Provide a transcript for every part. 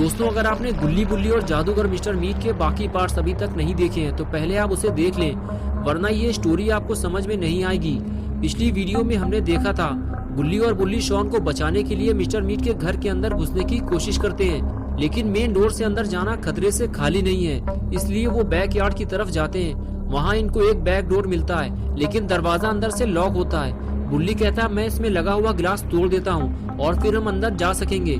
दोस्तों, अगर आपने गुल्ली बुल्ली और जादूगर मिस्टर मीट के बाकी पार्ट्स अभी तक नहीं देखे हैं तो पहले आप उसे देख लें, वरना ये स्टोरी आपको समझ में नहीं आएगी। पिछली वीडियो में हमने देखा था गुल्ली और बुल्ली शॉन को बचाने के लिए मिस्टर मीट के घर के अंदर घुसने की कोशिश करते हैं, लेकिन मेन डोर से अंदर जाना खतरे से खाली नहीं है, इसलिए वो बैक यार्ड की तरफ जाते हैं। वहाँ इनको एक बैक डोर मिलता है, लेकिन दरवाजा अंदर से लॉक होता है। बुल्ली कहता है मैं इसमें लगा हुआ गिलास तोड़ देता हूँ और फिर हम अंदर जा सकेंगे।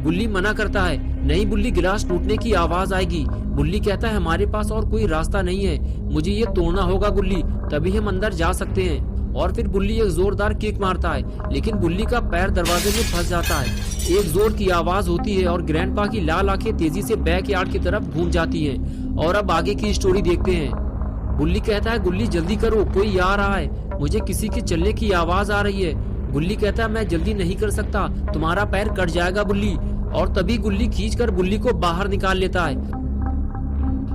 बुल्ली मना करता है, नहीं बुल्ली, गिलास टूटने की आवाज आएगी। बुल्ली कहता है हमारे पास और कोई रास्ता नहीं है, मुझे ये तोड़ना होगा गुल्ली, तभी हम अंदर जा सकते हैं। और फिर बुल्ली एक जोरदार किक मारता है, लेकिन बुल्ली का पैर दरवाजे में फंस जाता है। एक जोर की आवाज होती है और ग्रैंडपा की लाल आंखें तेजी से बैक यार्ड की तरफ घूम जाती हैं। और अब आगे की स्टोरी देखते हैं। बुल्ली कहता है गुल्ली जल्दी करो, कोई आ रहा है, मुझे किसी के चलने की आवाज आ रही है। गुल्ली कहता है मैं जल्दी नहीं कर सकता, तुम्हारा पैर कट जाएगा बुल्ली। और तभी गुल्ली खींचकर बुल्ली को बाहर निकाल लेता है।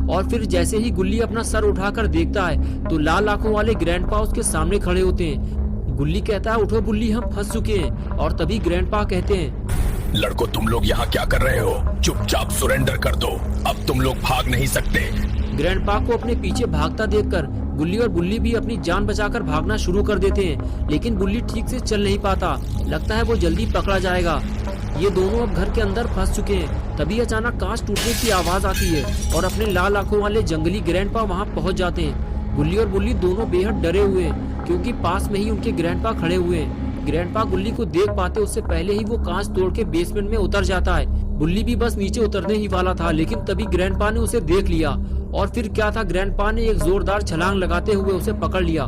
और फिर जैसे ही गुल्ली अपना सर उठाकर देखता है तो लाल आंखों वाले ग्रैंडपा उसके सामने खड़े होते हैं। गुल्ली कहता है उठो बुल्ली, हम फंस चुके हैं। और तभी ग्रैंडपा कहते हैं लड़को, तुम लोग यहाँ क्या कर रहे हो? चुपचाप सरेंडर कर दो, अब तुम लोग भाग नहीं सकते। ग्रैंडपा को अपने पीछे भागता देखकर गुल्ली और बुल्ली भी अपनी जान बचाकर भागना शुरू कर देते हैं, लेकिन बुल्ली ठीक से चल नहीं पाता, लगता है वो जल्दी पकड़ा जाएगा। ये दोनों अब घर के अंदर फंस चुके हैं। तभी अचानक कांच टूटने की आवाज आती है और अपने लाल आंखों वाले जंगली ग्रैंडपा वहाँ पहुँच जाते हैं। गुल्ली और बुल्ली दोनों बेहद डरे हुए हैं, क्योंकि पास में ही उनके ग्रैंडपा खड़े हुए हैं। ग्रैंडपा गुल्ली को देख पाते उससे पहले ही वो कांच तोड़ के बेसमेंट में उतर जाता है। बुल्ली भी बस नीचे उतरने ही वाला था, लेकिन तभी ग्रैंडपा ने उसे देख लिया। और फिर क्या था, ग्रैंडपा ने एक जोरदार छलांग लगाते हुए उसे पकड़ लिया।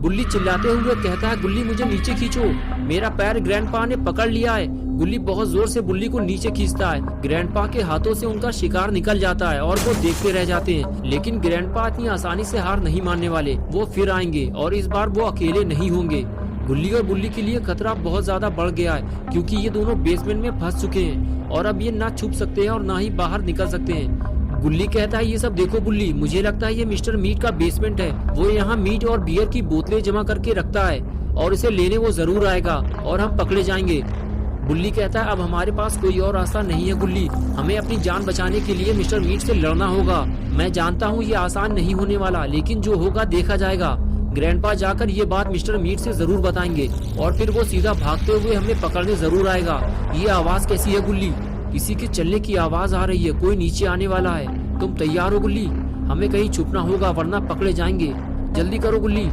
बुल्ली चिल्लाते हुए कहता है गुल्ली मुझे नीचे खींचो, मेरा पैर ग्रैंडपा ने पकड़ लिया है। गुल्ली बहुत जोर से बुल्ली को नीचे खींचता है। ग्रैंडपा के हाथों से उनका शिकार निकल जाता है और वो देखते रह जाते हैं, लेकिन ग्रैंडपा इतनी आसानी से हार नहीं मानने वाले। वो फिर आएंगे और इस बार वो अकेले नहीं होंगे। गुल्ली और बुल्ली के लिए खतरा बहुत ज्यादा बढ़ गया है, क्योंकि ये दोनों बेसमेंट में फंस चुके हैं और अब ये ना छुप सकते हैं और ना ही बाहर निकल सकते हैं। गुल्ली कहता है ये सब देखो बुल्ली, मुझे लगता है ये मिस्टर मीट का बेसमेंट है। वो यहाँ मीट और बियर की बोतलें जमा करके रखता है और इसे लेने वो जरूर आएगा और हम पकड़े जाएंगे। बुल्ली कहता है अब हमारे पास कोई और रास्ता नहीं है गुल्ली, हमें अपनी जान बचाने के लिए मिस्टर मीट से लड़ना होगा। मैं जानता हूँ ये आसान नहीं होने वाला, लेकिन जो होगा देखा जाएगा। ग्रैंडपा जाकर ये बात मिस्टर मीट से जरूर बताएंगे और फिर वो सीधा भागते हुए हमें पकड़ने जरूर आएगा। ये आवाज कैसी है गुल्ली? किसी के चलने की आवाज आ रही है, कोई नीचे आने वाला है। तुम तैयार हो गुल्ली? हमें कहीं छुपना होगा वरना पकड़े जाएंगे, जल्दी करो गुल्ली।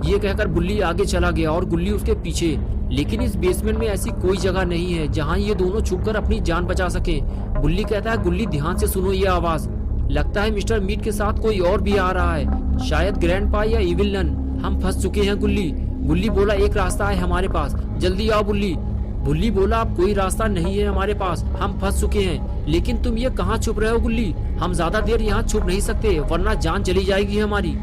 ये कहकर बुल्ली आगे चला गया और गुल्ली उसके पीछे। लेकिन इस बेसमेंट में ऐसी कोई जगह नहीं है जहाँ ये दोनों छुपकर अपनी जान बचा सके। बुल्ली कहता है गुल्ली ध्यान से सुनो ये आवाज, लगता है मिस्टर मीट के साथ कोई और भी आ रहा है, शायद ग्रैंडपा या इविल नन। हम फंस चुके हैं गुल्ली। गुल्ली बोला एक रास्ता है हमारे पास, जल्दी आओ बुल्ली। बुल्ली बोला अब कोई रास्ता नहीं है हमारे पास, हम फंस चुके हैं। लेकिन तुम ये कहाँ छुप रहे हो गुल्ली? हम ज्यादा देर यहाँ छुप नहीं सकते वरना जान चली जाएगी हमारी।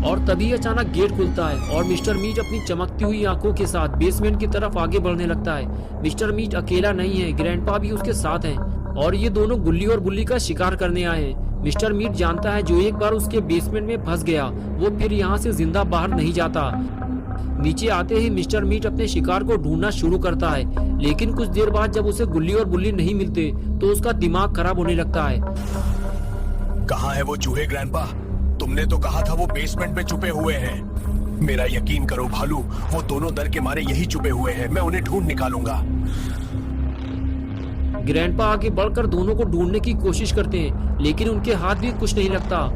और तभी अचानक गेट खुलता है और मिस्टर मीट अपनी चमकती हुई आंखों के साथ बेसमेंट की तरफ आगे बढ़ने लगता है। मिस्टर मीट अकेला नहीं है, ग्रैंडपा भी उसके साथ हैं और ये दोनों गुल्ली और बुल्ली का शिकार करने आए हैं। मिस्टर मीट जानता है जो एक बार उसके बेसमेंट में फंस गया वो फिर यहाँ से जिंदा बाहर नहीं जाता। नीचे आते ही मिस्टर मीट अपने शिकार को ढूंढना शुरू करता है, लेकिन कुछ देर बाद जब उसे गुल्ली और बुल्ली नहीं मिलते तो उसका दिमाग खराब होने लगता है। कहाँ है वो चूहे ग्रैंडपा? तुमने तो कहा था वो बेसमेंट में छुपे हुए हैं। मेरा यकीन करो भालू, वो दोनों डर के मारे यही छुपे हुए हैं, मैं उन्हें ढूंढ निकालूंगा। ग्रैंडपा आगे बढ़कर दोनों को ढूंढने की कोशिश करते हैं, लेकिन उनके हाथ भी कुछ नहीं लगता।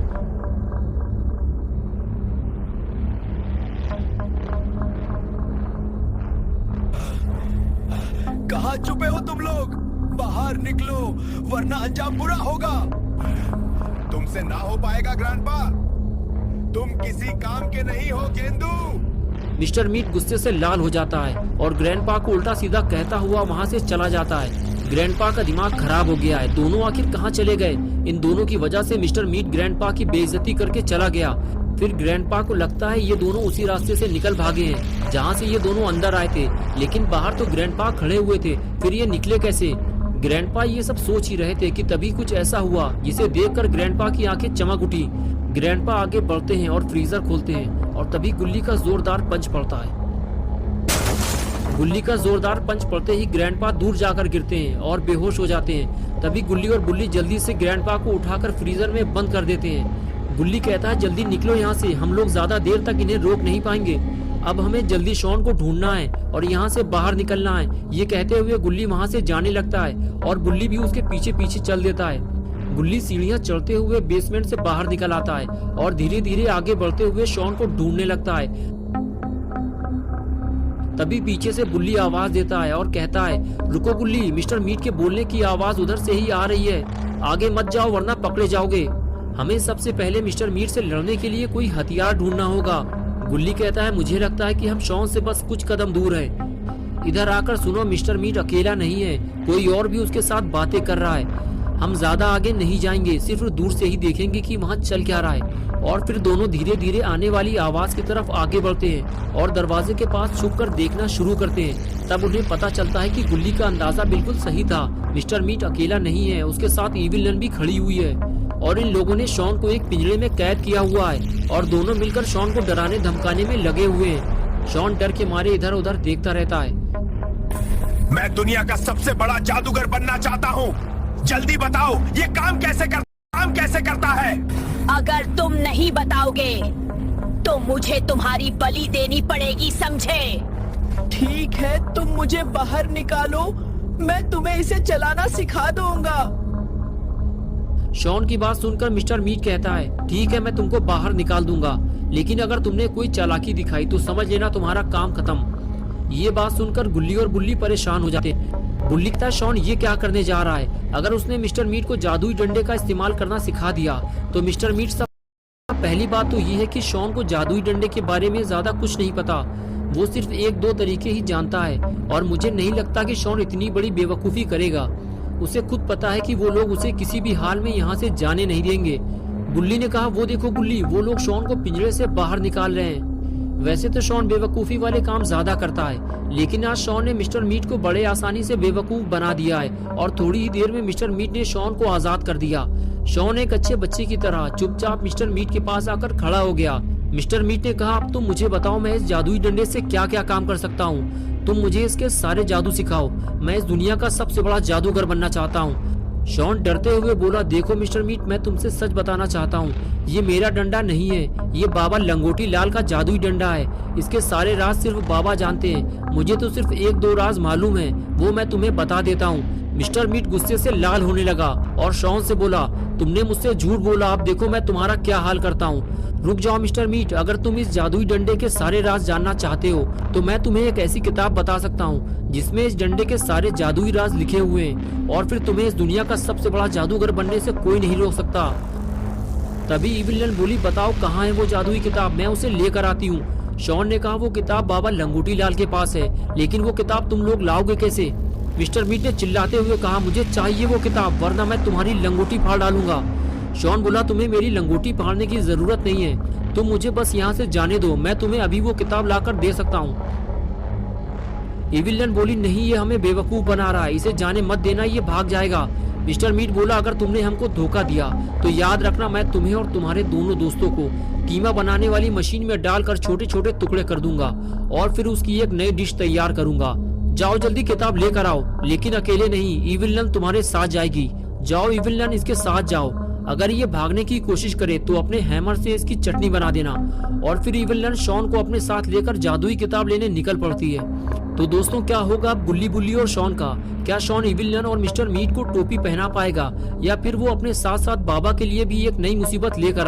कहाँ छुपे हो तुम लोग? बाहर निकलो वरना अंजाम बुरा होगा। तुमसे ना हो पाएगा ग्रैंडपा, तुम किसी काम के नहीं हो गेंदू। मिस्टर मीट गुस्से से लाल हो जाता है और ग्रैंडपा को उल्टा सीधा कहता हुआ वहाँ से चला जाता है। ग्रैंडपा का दिमाग खराब हो गया है, दोनों आखिर कहाँ चले गए? इन दोनों की वजह से मिस्टर मीट ग्रैंडपा की बेइज्जती करके चला गया। फिर ग्रैंडपा को लगता है ये दोनों उसी रास्ते से निकल भागे हैं जहाँ से ये दोनों अंदर आए थे, लेकिन बाहर तो ग्रैंडपा खड़े हुए थे, फिर ये निकले कैसे? ग्रैंडपा ये सब सोच ही रहे थे कि तभी कुछ ऐसा हुआ जिसे देखकर ग्रैंडपा की आंखें चमक उठी। ग्रैंडपा आगे बढ़ते हैं और फ्रीजर खोलते हैं और तभी गुल्ली का जोरदार पंच पड़ता है। गुल्ली का जोरदार पंच पड़ते ही ग्रैंडपा दूर जाकर गिरते हैं और बेहोश हो जाते हैं। तभी गुल्ली और बुल्ली जल्दी से ग्रैंडपा को उठाकर फ्रीजर में बंद कर देते हैं। गुल्ली कहता है जल्दी निकलो यहाँ से, हम लोग ज्यादा देर तक इन्हें रोक नहीं पाएंगे। अब हमें जल्दी शॉन को ढूंढना है और यहाँ से बाहर निकलना है। ये कहते हुए गुल्ली वहाँ से जाने लगता है और बुल्ली भी उसके पीछे पीछे चल देता है। गुल्ली सीढ़ियाँ चढ़ते हुए बेसमेंट से बाहर निकल आता है और धीरे धीरे आगे बढ़ते हुए शॉन को ढूंढने लगता है। तभी पीछे से बुल्ली आवाज देता है और कहता है रुको गुल्ली, मिस्टर मीट के बोलने की आवाज उधर से ही आ रही है, आगे मत जाओ वरना पकड़े जाओगे। हमें सबसे पहले मिस्टर मीट से लड़ने के लिए कोई हथियार ढूंढना होगा। गुल्ली कहता है मुझे लगता है कि हम शॉन से बस कुछ कदम दूर हैं। इधर आकर सुनो, मिस्टर मीट अकेला नहीं है, कोई और भी उसके साथ बातें कर रहा है। हम ज्यादा आगे नहीं जाएंगे, सिर्फ दूर से ही देखेंगे कि वहाँ चल क्या रहा है। और फिर दोनों धीरे धीरे आने वाली आवाज की तरफ आगे बढ़ते हैं और दरवाजे के पास छुपकर देखना शुरू करते हैं। तब उन्हें पता चलता है कि गुल्ली का अंदाजा बिल्कुल सही था, मिस्टर मीट अकेला नहीं है, उसके साथ इविल नन भी खड़ी हुई है और इन लोगों ने शॉन को एक पिंजरे में कैद किया हुआ है और दोनों मिलकर शॉन को डराने धमकाने में लगे हुए हैं। शॉन डर के मारे इधर उधर देखता रहता है। मैं दुनिया का सबसे बड़ा जादूगर बनना चाहता हूँ, जल्दी बताओ ये काम कैसे करता है। अगर तुम नहीं बताओगे तो मुझे तुम्हारी बलि देनी पड़ेगी, समझे? ठीक है, तुम मुझे बाहर निकालो, मैं तुम्हें इसे चलाना सिखा दूंगा। शॉन की बात सुनकर मिस्टर मीट कहता है ठीक है, मैं तुमको बाहर निकाल दूंगा, लेकिन अगर तुमने कोई चालाकी दिखाई तो समझ लेना तुम्हारा काम खत्म। ये बात सुनकर गुल्ली और बुल्ली परेशान हो जाते हैं। बुल्ली कहता है शॉन ये क्या करने जा रहा है, अगर उसने मिस्टर मीट को जादुई डंडे का इस्तेमाल करना सिखा दिया तो मिस्टर मीट सब। पहली बात तो ये है कि शॉन को जादुई डंडे के बारे में ज्यादा कुछ नहीं पता, वो सिर्फ एक दो तरीके ही जानता है और मुझे नहीं लगता कि शॉन इतनी बड़ी बेवकूफी करेगा। उसे खुद पता है कि वो लोग उसे किसी भी हाल में यहाँ से जाने नहीं देंगे। बुल्ली ने कहा वो देखो गुल्ली, वो लोग शॉन को पिंजरे से बाहर निकाल रहे हैं। वैसे तो शॉन बेवकूफी वाले काम ज्यादा करता है, लेकिन आज शॉन ने मिस्टर मीट को बड़े आसानी से बेवकूफ बना दिया है और थोड़ी ही देर में मिस्टर मीट ने शॉन को आजाद कर दिया। शॉन एक अच्छे बच्चे की तरह चुपचाप मिस्टर मीट के पास आकर खड़ा हो गया। मिस्टर मीट ने कहा अब तुम मुझे बताओ मैं इस जादुई डंडे से क्या क्या काम कर सकता हूँ, तुम मुझे इसके सारे जादू सिखाओ, मैं इस दुनिया का सबसे बड़ा जादूगर बनना चाहता हूँ। शॉन डरते हुए बोला देखो मिस्टर मीट, मैं तुमसे सच बताना चाहता हूँ, ये मेरा डंडा नहीं है, ये बाबा लंगोटी लाल का जादुई डंडा है। इसके सारे राज सिर्फ बाबा जानते हैं, मुझे तो सिर्फ एक दो राज मालूम है, वो मैं तुम्हें बता देता हूँ। मिस्टर मीट गुस्से से लाल होने लगा और शॉन से बोला तुमने मुझसे झूठ बोला, अब देखो मैं तुम्हारा क्या हाल करता हूँ। रुक जाओ मिस्टर मीट, अगर तुम इस जादुई डंडे के सारे राज जानना चाहते हो तो मैं तुम्हें एक ऐसी किताब बता सकता हूँ जिसमें इस डंडे के सारे जादुई राज लिखे हुए हैं और फिर तुम्हें इस दुनिया का सबसे बड़ा जादूगर बनने से कोई नहीं रोक सकता। तभी इविल नन बोली बताओ कहाँ है वो जादुई किताब, मैं उसे लेकर आती हूँ। शॉन ने कहा वो किताब बाबा लंगोटी लाल के पास है, लेकिन वो किताब तुम लोग लाओगे कैसे? मिस्टर मीट ने चिल्लाते हुए कहा मुझे चाहिए वो किताब, वरना मैं तुम्हारी लंगोटी फाड़ डालूंगा। शॉन बोला तुम्हें मेरी लंगोटी फाड़ने की जरूरत नहीं है, तुम मुझे बस यहाँ से जाने दो, मैं तुम्हें अभी वो किताब लाकर दे सकता हूँ। इविल नन बोली नहीं, ये हमें बेवकूफ बना रहा है, इसे जाने मत देना, ये भाग जाएगा। मिस्टर मीट बोला अगर तुमने हमको धोखा दिया तो याद रखना मैं तुम्हें और तुम्हारे दोनों दोस्तों को कीमा बनाने वाली मशीन में डालकर छोटे छोटे टुकड़े कर दूंगा और फिर उसकी एक नई डिश तैयार करूंगा। जाओ जल्दी किताब लेकर आओ, लेकिन अकेले नहीं, इविल नन तुम्हारे साथ जाएगी। जाओ इविल नन इसके साथ जाओ, अगर ये भागने की कोशिश करे तो अपने हैमर से इसकी चटनी बना देना। और फिर इविल नन शॉन को अपने साथ लेकर जादुई किताब लेने निकल पड़ती है। तो दोस्तों क्या होगा अब गुल्ली बुल्ली और शॉन का? क्या शॉन इविल नन और मिस्टर मीट को टोपी पहना पाएगा या फिर वो अपने साथ साथ बाबा के लिए भी एक नई मुसीबत लेकर आए?